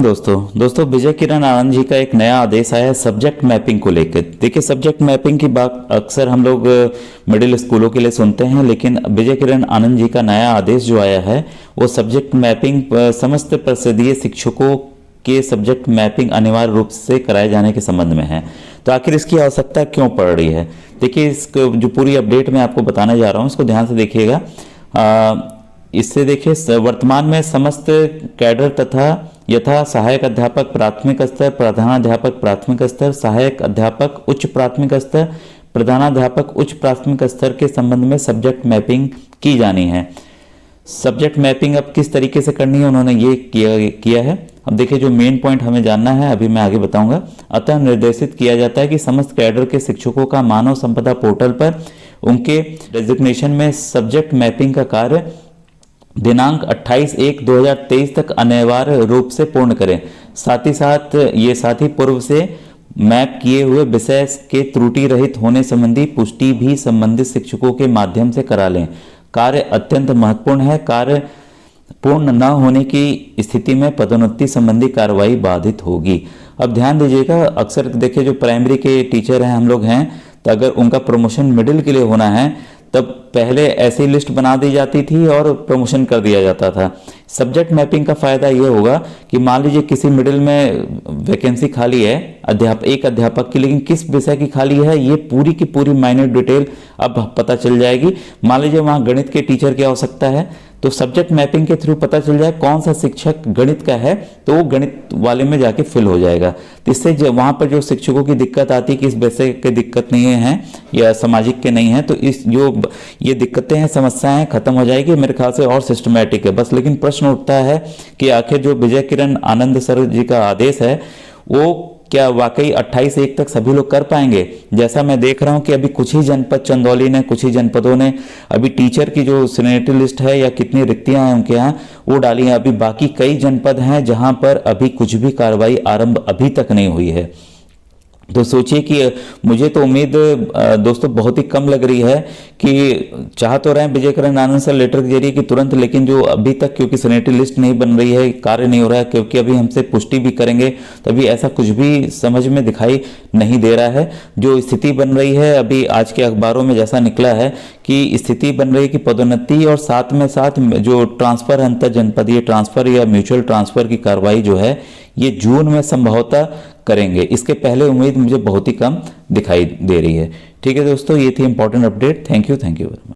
Morning दोस्तों विजय किरण आनंद जी का एक नया आदेश आया है सब्जेक्ट मैपिंग को लेकर। देखिए, सब्जेक्ट मैपिंग की बात अक्सर हम लोग मिडिल स्कूलों के लिए सुनते हैं, लेकिन विजय किरण आनंद जी का नया आदेश जो आया है वो सब्जेक्ट मैपिंग समस्त परिषदीय शिक्षकों के सब्जेक्ट मैपिंग अनिवार्य रूप से कराए जाने के संबंध में है। तो आखिर इसकी आवश्यकता क्यों पड़ रही है? देखिए, इस जो पूरी अपडेट मैं आपको बताने जा रहा हूँ इसको ध्यान से देखिएगा। इससे देखिए, वर्तमान में समस्त कैडर तथा यथा सहायक अध्यापक प्राथमिक स्तर, प्रधानाध्यापक प्राथमिक स्तर, सहायक अध्यापक उच्च प्राथमिक स्तर, प्रधानाध्यापक उच्च प्राथमिक स्तर के संबंध में सब्जेक्ट मैपिंग की जानी है। सब्जेक्ट मैपिंग अब किस तरीके से करनी है उन्होंने ये किया है। अब देखिए, जो मेन पॉइंट हमें जानना है अभी मैं आगे बताऊंगा। अतः निर्देशित किया जाता है कि समस्त कैडर के शिक्षकों का मानव संपदा पोर्टल पर उनके डेजिग्नेशन में सब्जेक्ट मैपिंग का कार्य दिनांक 28/1/2023 तक अनिवार्य रूप से पूर्ण करें। साथ ही पूर्व से मैप किए हुए विषय के त्रुटि रहित होने संबंधी पुष्टि भी संबंधित शिक्षकों के माध्यम से करा लें। कार्य अत्यंत महत्वपूर्ण है। कार्य पूर्ण न होने की स्थिति में पदोन्नति संबंधी कार्रवाई बाधित होगी। अब ध्यान दीजिएगा, अक्सर देखिए जो प्राइमरी के टीचर हैं हम लोग हैं, तो अगर उनका प्रमोशन मिडिल के लिए होना है तब पहले ऐसी लिस्ट बना दी जाती थी और प्रमोशन कर दिया जाता था। सब्जेक्ट मैपिंग का फायदा ये होगा कि मान लीजिए किसी मिडिल में वैकेंसी खाली है एक अध्यापक की, लेकिन किस विषय की खाली है ये पूरी की पूरी माइन्यूट डिटेल अब पता चल जाएगी। मान लीजिए वहाँ गणित के टीचर की आवश्यकता है तो सब्जेक्ट मैपिंग के थ्रू पता चल जाए कौन सा शिक्षक गणित का है, तो वो गणित वाले में जाके फिल हो जाएगा। तो इससे वहाँ पर जो शिक्षकों की दिक्कत आती है कि इस विषय की दिक्कत नहीं है या सामाजिक के नहीं है, तो इस जो ये दिक्कतें हैं समस्याएं खत्म हो जाएगी मेरे ख्याल से, और सिस्टमेटिक है बस। लेकिन प्रश्न उठता है कि आखिर जो विजय किरण आनंद सर जी का आदेश है वो क्या वाकई 28/1 तक सभी लोग कर पाएंगे? जैसा मैं देख रहा हूं कि अभी कुछ ही जनपद, चंदौली ने, कुछ ही जनपदों ने अभी टीचर की जो सीनियरिटी लिस्ट है या कितनी रिक्तियां हैं उनके यहाँ वो डाली हैं। अभी बाकी कई जनपद हैं जहां पर अभी कुछ भी कार्रवाई आरंभ अभी तक नहीं हुई है। तो सोचिए कि मुझे तो उम्मीद दोस्तों बहुत ही कम लग रही है कि चाह तो रहे हैं विजय किरण आनंद सर लेटर के जरिए कि तुरंत, लेकिन जो अभी तक क्योंकि सीनियरिटी लिस्ट नहीं बन रही है, कार्य नहीं हो रहा है, क्योंकि अभी हमसे पुष्टि भी करेंगे तभी ऐसा कुछ भी समझ में दिखाई नहीं दे रहा है। जो स्थिति बन रही है अभी आज के अखबारों में जैसा निकला है कि स्थिति बन रही है कि पदोन्नति और साथ में साथ जो ट्रांसफर अंतर जनपदीय ट्रांसफर या म्यूचुअल ट्रांसफर की कार्रवाई जो है ये जून में संभवतः करेंगे। इसके पहले उम्मीद मुझे बहुत ही कम दिखाई दे रही है। ठीक है दोस्तों, ये थी important update. Thank you very much.